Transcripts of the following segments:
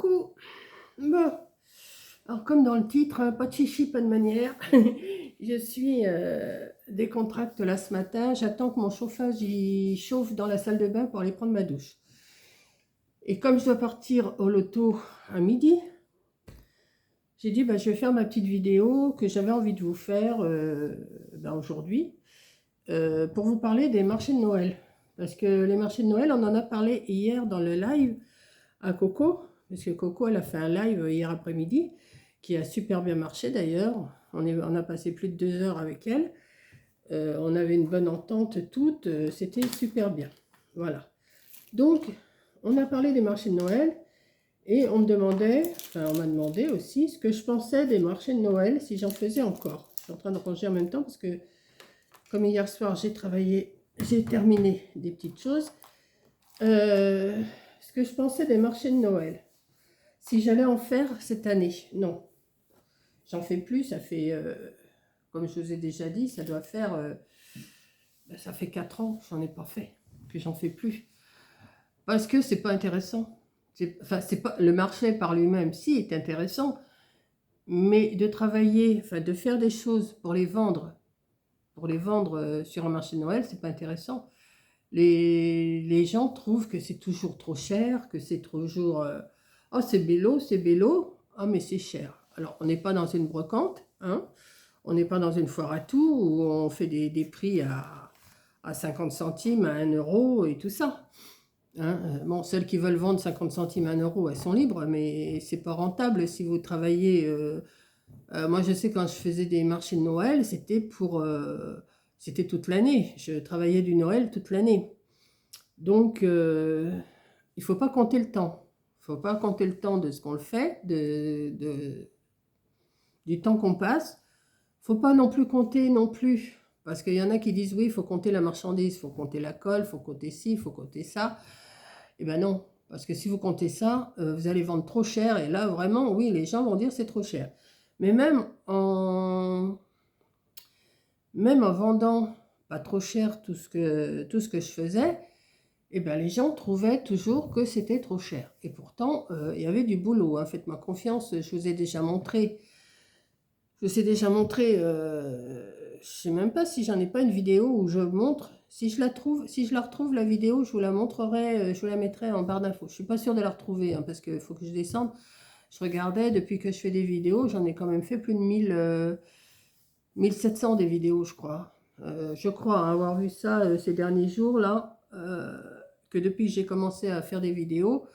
Coucou. Bon, alors comme dans le titre, hein, pas de chichi, pas de manière. Je suis décontracte là ce matin. J'attends que mon chauffage il chauffe dans la salle de bain pour aller prendre ma douche. Et comme je dois partir au loto à midi, j'ai dit je vais faire ma petite vidéo que j'avais envie de vous faire aujourd'hui pour vous parler des marchés de Noël. Parce que les marchés de Noël, on en a parlé hier dans le live à Coco, parce que Coco, elle a fait un live hier après-midi, qui a super bien marché d'ailleurs. On a passé plus de 2 heures avec elle. On avait une bonne entente toutes, c'était super bien. Voilà. Donc, on a parlé des marchés de Noël, et on m'a demandé aussi ce que je pensais des marchés de Noël, si j'en faisais encore. Je suis en train de ranger en même temps, parce que comme hier soir, j'ai terminé des petites choses. Ce que je pensais des marchés de Noël. Si j'allais en faire cette année, non. J'en fais plus, ça fait, comme je vous ai déjà dit, ça doit faire, ça fait 4 ans que j'en ai pas fait, que j'en fais plus. Parce que c'est pas intéressant. C'est pas, le marché par lui-même, si, est intéressant, mais de travailler, de faire des choses pour les vendre sur un marché de Noël, c'est pas intéressant. Les gens trouvent que c'est toujours trop cher, que c'est toujours... oh, c'est bello, oh, mais c'est cher. Alors, on n'est pas dans une brocante, hein, on n'est pas dans une foire à tout, où on fait des prix à 50 centimes, à 1 euro et tout ça. Hein. Bon, celles qui veulent vendre 50 centimes à 1 euro, elles sont libres, mais c'est pas rentable si vous travaillez... moi, je sais quand je faisais des marchés de Noël, c'était toute l'année. Je travaillais du Noël toute l'année. Donc, il ne faut pas compter le temps. Il ne faut pas compter le temps de ce qu'on le fait, du temps qu'on passe. Il ne faut pas non plus compter non plus. Parce qu'il y en a qui disent oui, il faut compter la marchandise, il faut compter la colle, il faut compter ci, il faut compter ça. Eh bien non, parce que si vous comptez ça, vous allez vendre trop cher. Et là, vraiment, oui, les gens vont dire c'est trop cher. Mais même en vendant pas trop cher tout ce que je faisais, eh bien, les gens trouvaient toujours que c'était trop cher. Et pourtant, il y avait du boulot. Hein. Faites-moi confiance, je vous ai déjà montré. Je vous ai déjà montré, je ne sais même pas si j'en ai pas une vidéo où je montre. Si je la retrouve, la vidéo, je vous la montrerai, je vous la mettrai en barre d'infos. Je ne suis pas sûre de la retrouver, hein, parce qu'il faut que je descende. Je regardais, depuis que je fais des vidéos, j'en ai quand même fait plus de 1700 des vidéos, je crois. Je crois avoir vu ça ces derniers jours, là, que depuis que j'ai commencé à faire des vidéos,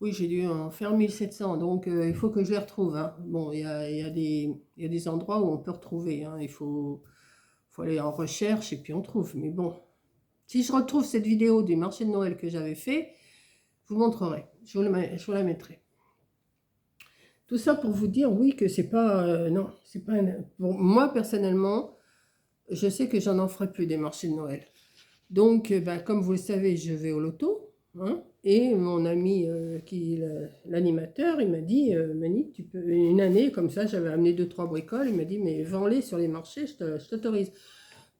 oui, j'ai dû en faire 1700, donc il faut que je les retrouve. Hein. Bon, il y a des endroits où on peut retrouver, hein. Faut aller en recherche et puis on trouve. Mais bon, si je retrouve cette vidéo du marché de Noël que j'avais fait, je vous montrerai, je vous la mettrai. Tout ça pour vous dire, oui, que c'est pas... non, c'est pas... Bon, moi, personnellement, je sais que j'en ferai plus des marchés de Noël. Donc, comme vous le savez, je vais au loto. Hein, et mon ami qui est l'animateur, il m'a dit, Mani, tu peux... Une année, comme ça, j'avais amené 2-3 bricoles. Il m'a dit, mais vends-les sur les marchés, je t'autorise.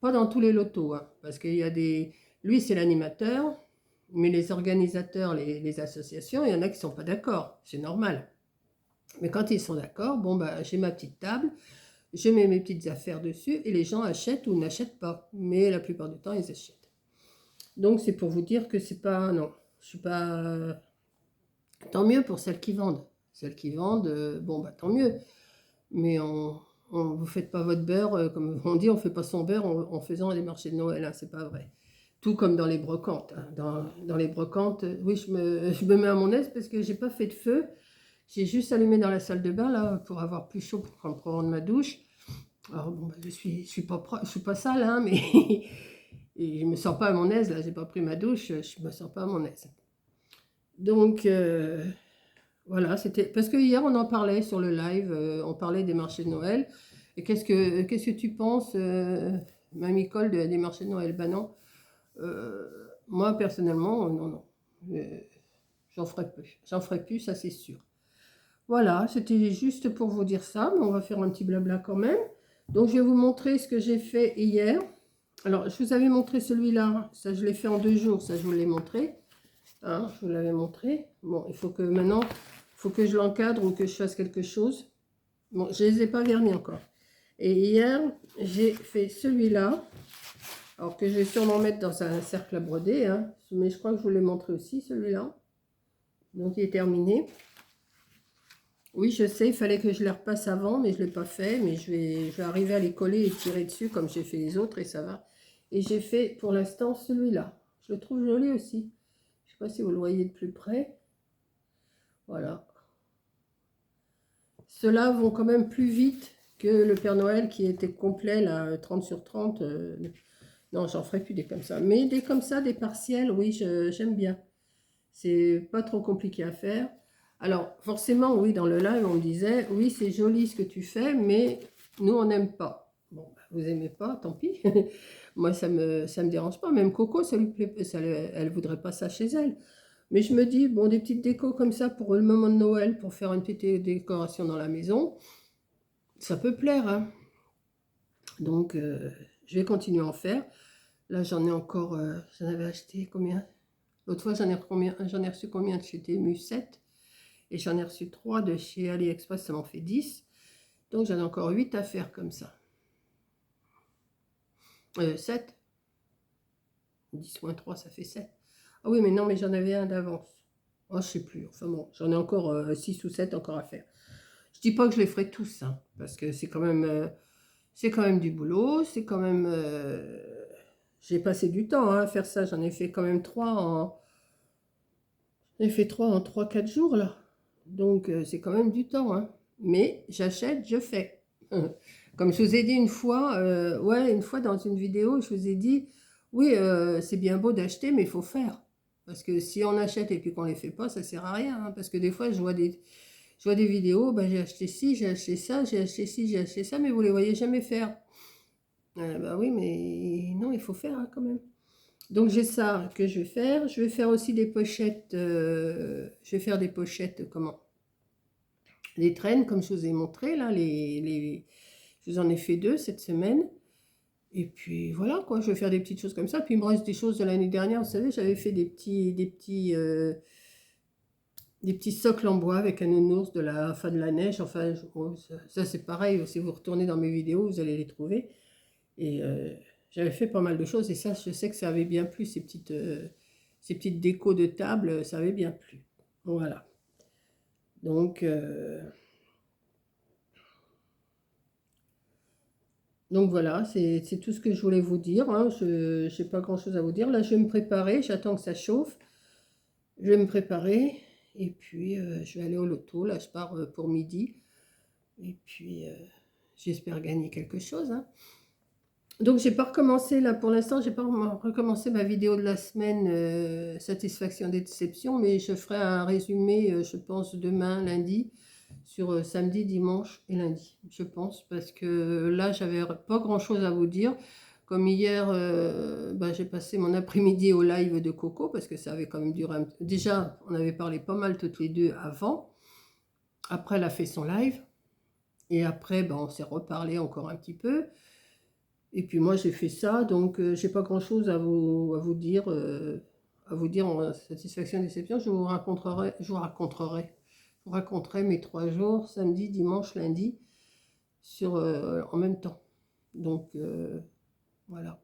Pas dans tous les lotos, hein, parce qu'il y a des... Lui, c'est l'animateur, mais les organisateurs, les associations, il y en a qui ne sont pas d'accord. C'est normal. Mais quand ils sont d'accord, bon, j'ai ma petite table, je mets mes petites affaires dessus et les gens achètent ou n'achètent pas. Mais la plupart du temps, ils achètent. Donc, c'est pour vous dire que c'est pas... Non, je suis pas... Tant mieux pour celles qui vendent. Celles qui vendent, tant mieux. Mais vous faites pas votre beurre, comme on dit, on fait pas son beurre en faisant les marchés de Noël, hein, c'est pas vrai. Tout comme dans les brocantes. Hein. Dans les brocantes, oui, je me mets à mon aise parce que j'ai pas fait de feu. J'ai juste allumé dans la salle de bain, là, pour avoir plus chaud pour prendre ma douche. Alors, bon, je suis pas sale, hein, mais et je me sens pas à mon aise, là, j'ai pas pris ma douche, je me sens pas à mon aise. Donc, voilà, c'était... Parce que hier, on en parlait sur le live, on parlait des marchés de Noël. Et qu'est-ce que tu penses, Mamie Cole, des marchés de Noël? Ben non. Moi, personnellement, non. J'en ferai plus, ça c'est sûr. Voilà, c'était juste pour vous dire ça, mais on va faire un petit blabla quand même. Donc, je vais vous montrer ce que j'ai fait hier. Alors, je vous avais montré celui-là, ça je l'ai fait en 2 jours, ça je vous l'ai montré. Hein, je vous l'avais montré. Bon, il faut que maintenant, faut que je l'encadre ou que je fasse quelque chose. Bon, je les ai pas vernis encore. Et hier, j'ai fait celui-là. Alors que je vais sûrement mettre dans un cercle à broder, hein, mais je crois que je vous l'ai montré aussi, celui-là. Donc, il est terminé. Oui, je sais, il fallait que je les repasse avant, mais je ne l'ai pas fait. Mais je vais arriver à les coller et tirer dessus comme j'ai fait les autres et ça va. Et j'ai fait pour l'instant celui-là. Je le trouve joli aussi. Je ne sais pas si vous le voyez de plus près. Voilà. Ceux-là vont quand même plus vite que le Père Noël qui était complet, là, 30 sur 30. Non, j'en ferai plus des comme ça. Mais des comme ça, des partiels, oui, j'aime bien. C'est pas trop compliqué à faire. Alors, forcément, oui, dans le live, on me disait, oui, c'est joli ce que tu fais, mais nous, on n'aime pas. Bon, bah, vous aimez pas, tant pis. Moi, ça me dérange pas. Même Coco, ça lui plaît, elle voudrait pas ça chez elle. Mais je me dis, bon, des petites décos comme ça pour le moment de Noël, pour faire une petite décoration dans la maison, ça peut plaire, hein. Donc, je vais continuer à en faire. Là, j'en ai encore, j'en avais acheté combien? L'autre fois, j'en ai reçu combien de chez Temu? 7. Et j'en ai reçu 3 de chez AliExpress, ça m'en fait 10. Donc, j'en ai encore 8 à faire comme ça. 7. 10 moins 3, ça fait 7. Ah oui, mais non, mais j'en avais un d'avance. Oh, je sais plus. Enfin bon, j'en ai encore 6 ou 7 encore à faire. Je dis pas que je les ferai tous, hein, parce que c'est quand même du boulot. C'est quand même... j'ai passé du temps hein, à faire ça. J'en ai fait quand même 3 en... J'ai fait 3 en 3-4 jours, là. Donc, c'est quand même du temps, hein. Mais j'achète, je fais. Comme je vous ai dit une fois, ouais, une fois dans une vidéo, je vous ai dit, oui, c'est bien beau d'acheter, mais il faut faire. Parce que si on achète et puis qu'on ne les fait pas, ça ne sert à rien, hein. Parce que des fois, je vois des vidéos, bah, j'ai acheté ci, j'ai acheté ça, j'ai acheté ci, j'ai acheté ça, mais vous ne les voyez jamais faire. Bah oui, mais non, il faut faire hein, quand même. Donc j'ai ça que je vais faire. Je vais faire aussi des pochettes. Je vais faire des pochettes, comment? Les traînes, comme je vous ai montré, là. Je vous en ai fait 2 cette semaine. Et puis voilà, quoi. Je vais faire des petites choses comme ça. Puis il me reste des choses de l'année dernière. Vous savez, j'avais fait des petits socles en bois avec un nounours de la fin de la neige. Enfin, ça c'est pareil. Si vous retournez dans mes vidéos, vous allez les trouver. Et j'avais fait pas mal de choses et ça, je sais que ça avait bien plu, ces petites décos de table, ça avait bien plu. Voilà. Donc voilà, c'est tout ce que je voulais vous dire, hein. Je n'ai pas grand-chose à vous dire. Là, je vais me préparer, j'attends que ça chauffe. Je vais me préparer et puis je vais aller au loto. Là, je pars pour midi. Et puis, j'espère gagner quelque chose, hein. Donc, j'ai pas recommencé là pour l'instant, j'ai pas recommencé ma vidéo de la semaine satisfaction des déceptions, mais je ferai un résumé, je pense, demain, lundi, sur samedi, dimanche et lundi, je pense, parce que là, j'avais pas grand-chose à vous dire. Comme hier, bah, j'ai passé mon après-midi au live de Coco, parce que ça avait quand même duré déjà, on avait parlé pas mal toutes les deux avant. Après, elle a fait son live. Et après, bah, on s'est reparlé encore un petit peu. Et puis moi j'ai fait ça, donc j'ai pas grand-chose à vous dire, en satisfaction et déception. Je vous raconterai mes 3 jours, samedi, dimanche, lundi, en même temps. Donc voilà.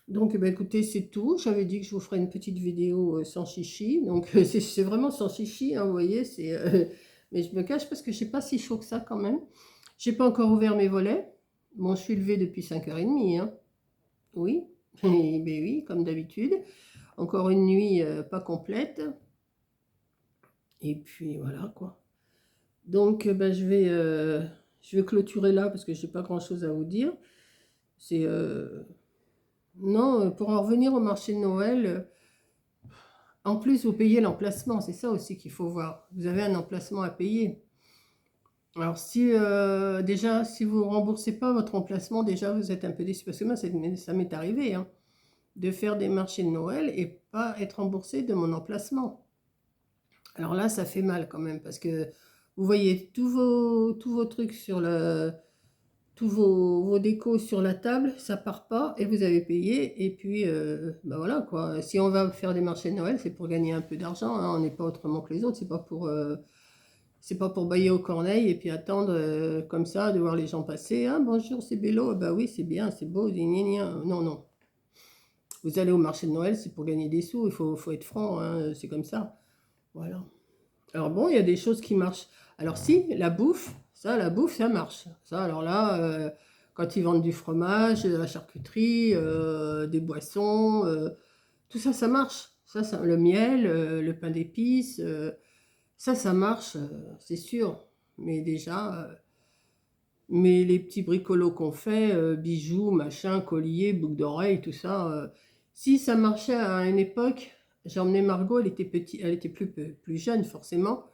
Donc bah, écoutez, c'est tout. J'avais dit que je vous ferais une petite vidéo sans chichi. Donc c'est vraiment sans chichi, hein, vous voyez. Mais je me cache parce que je sais pas si chaud que ça quand même. J'ai pas encore ouvert mes volets. Bon, je suis levée depuis 5h30, hein. Oui, eh ben oui, comme d'habitude. Encore une nuit pas complète. Et puis voilà quoi. Donc ben, je vais clôturer là parce que je n'ai pas grand-chose à vous dire. C'est non, pour en revenir au marché de Noël, en plus vous payez l'emplacement, c'est ça aussi qu'il faut voir. Vous avez un emplacement à payer. Alors si déjà si vous ne remboursez pas votre emplacement, déjà vous êtes un peu déçu parce que moi ça m'est arrivé, hein, de faire des marchés de Noël et pas être remboursé de mon emplacement. Alors là, ça fait mal quand même parce que vous voyez tous vos trucs tous vos décos sur la table, ça part pas et vous avez payé. Et puis, bah voilà quoi. Si on va faire des marchés de Noël, c'est pour gagner un peu d'argent, hein. On n'est pas autrement que les autres. C'est pas pour bailler aux corneilles et puis attendre comme ça de voir les gens passer. Ah bonjour, c'est Bélo. Bah oui, c'est bien, c'est beau. Gna, gna, gna. Non, non. Vous allez au marché de Noël, c'est pour gagner des sous. Il faut être franc, hein, c'est comme ça. Voilà. Alors bon, il y a des choses qui marchent. Alors si, la bouffe, ça marche. Ça, alors là, quand ils vendent du fromage, de la charcuterie, des boissons, tout ça, ça marche. Le miel, le pain d'épices, ça marche, c'est sûr. Mais déjà, mais les petits bricolos qu'on fait, bijoux, machin, colliers, boucles d'oreilles, tout ça, si ça marchait à une époque, j'ai emmené Margot, elle était petite, elle était plus jeune forcément,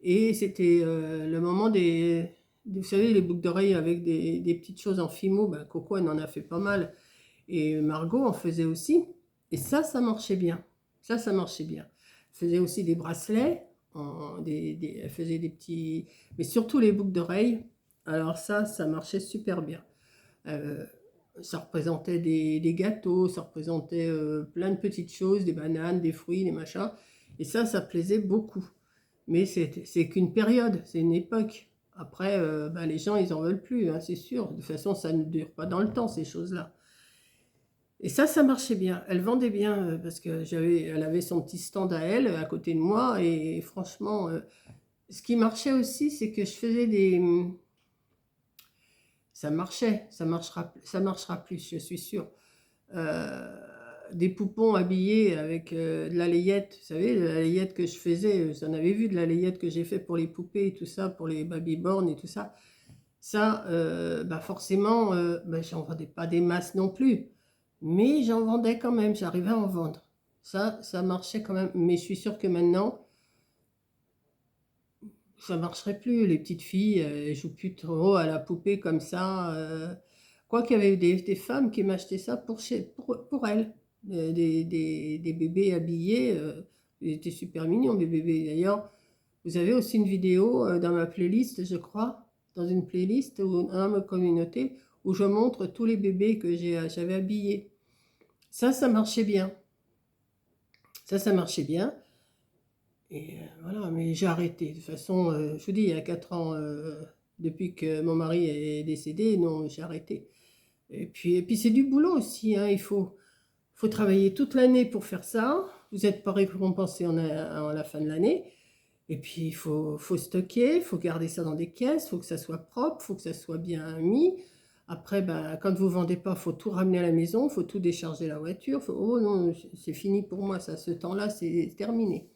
et c'était le moment vous savez, les boucles d'oreilles avec des petites choses en fimo, ben, Coco, elle en a fait pas mal, et Margot en faisait aussi, et ça marchait bien. Ça marchait bien. Elle faisait aussi des bracelets, elle faisait des petits, mais surtout les boucles d'oreilles. Alors ça marchait super bien. Euh, Ça représentait des gâteaux, ça représentait plein de petites choses, des bananes, des fruits, des machins. Et ça plaisait beaucoup. Mais c'est qu'une période, c'est une époque. Après, ben, les gens, ils en veulent plus, hein, c'est sûr. De toute façon, ça ne dure pas dans le temps, ces choses-là. Et ça marchait bien. Elle vendait bien parce que elle avait son petit stand à elle, à côté de moi. Et franchement, ce qui marchait aussi, c'est que je faisais ça marchait, ça marchera plus, je suis sûre. Euh, des poupons habillés avec de la layette, vous savez, de la layette que je faisais, vous en avez vu de la layette que j'ai fait pour les poupées et tout ça, pour les baby-born et tout ça. Ça, bah forcément, bah j'en vendais pas des masses non plus, mais j'en vendais quand même, j'arrivais à en vendre. Ça marchait quand même, mais je suis sûre que maintenant, ça marcherait plus. Les petites filles, elles jouent plus trop à la poupée comme ça. Quoi qu'il y avait des femmes qui m'achetaient ça pour elles. Des bébés habillés. Ils étaient super mignons, mes bébés. D'ailleurs, vous avez aussi une vidéo dans ma playlist, je crois, dans une playlist ou dans ma communauté, où je montre tous les bébés que j'avais habillés. Ça marchait bien. Ça marchait bien. Et voilà, mais j'ai arrêté. De toute façon, je vous dis, il y a 4 ans, depuis que mon mari est décédé, non, j'ai arrêté. Et puis c'est du boulot aussi, hein, faut travailler toute l'année pour faire ça. Vous n'êtes pas récompensé à la fin de l'année. Et puis faut stocker, il faut garder ça dans des caisses, il faut que ça soit propre, il faut que ça soit bien mis. Après, ben, quand vous vendez pas, il faut tout ramener à la maison, il faut tout décharger la voiture. Oh non, c'est fini pour moi, ça, ce temps-là, c'est terminé.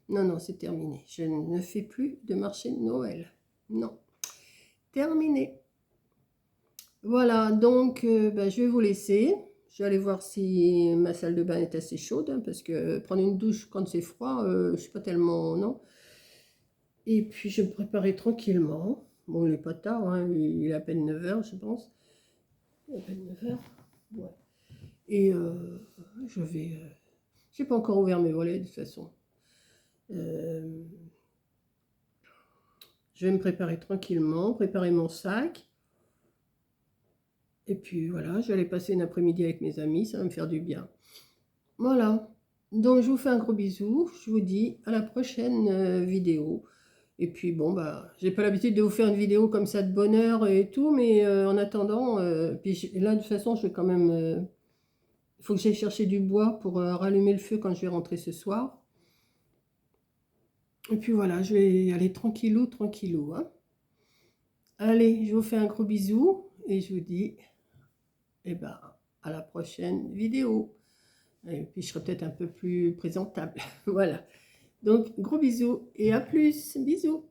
Non, non, c'est terminé. Je ne fais plus de marché de Noël. Non, terminé. Voilà, donc ben, je vais vous laisser. Je vais aller voir si ma salle de bain est assez chaude, hein, parce que prendre une douche quand c'est froid, je ne suis pas tellement... Non. Et puis je vais me préparer tranquillement. Bon, il n'est pas tard, hein, il est à peine 9 heures, je pense. À peine 9 heures. Ouais. Et je vais... je n'ai pas encore ouvert mes volets, de toute façon. Je vais me préparer tranquillement, préparer mon sac. Et puis voilà, je vais aller passer une après-midi avec mes amis, ça va me faire du bien. Voilà. Donc je vous fais un gros bisou. Je vous dis à la prochaine vidéo. Et puis bon, bah, j'ai pas l'habitude de vous faire une vidéo comme ça de bonne heure et tout, mais en attendant, là de toute façon, je vais quand même. Il faut que j'aille chercher du bois pour rallumer le feu quand je vais rentrer ce soir. Et puis voilà, je vais y aller tranquillou, tranquillou, hein. Allez, je vous fais un gros bisou et je vous dis, eh ben, à la prochaine vidéo. Et puis je serai peut-être un peu plus présentable. Voilà. Donc, gros bisous et à plus. Bisous.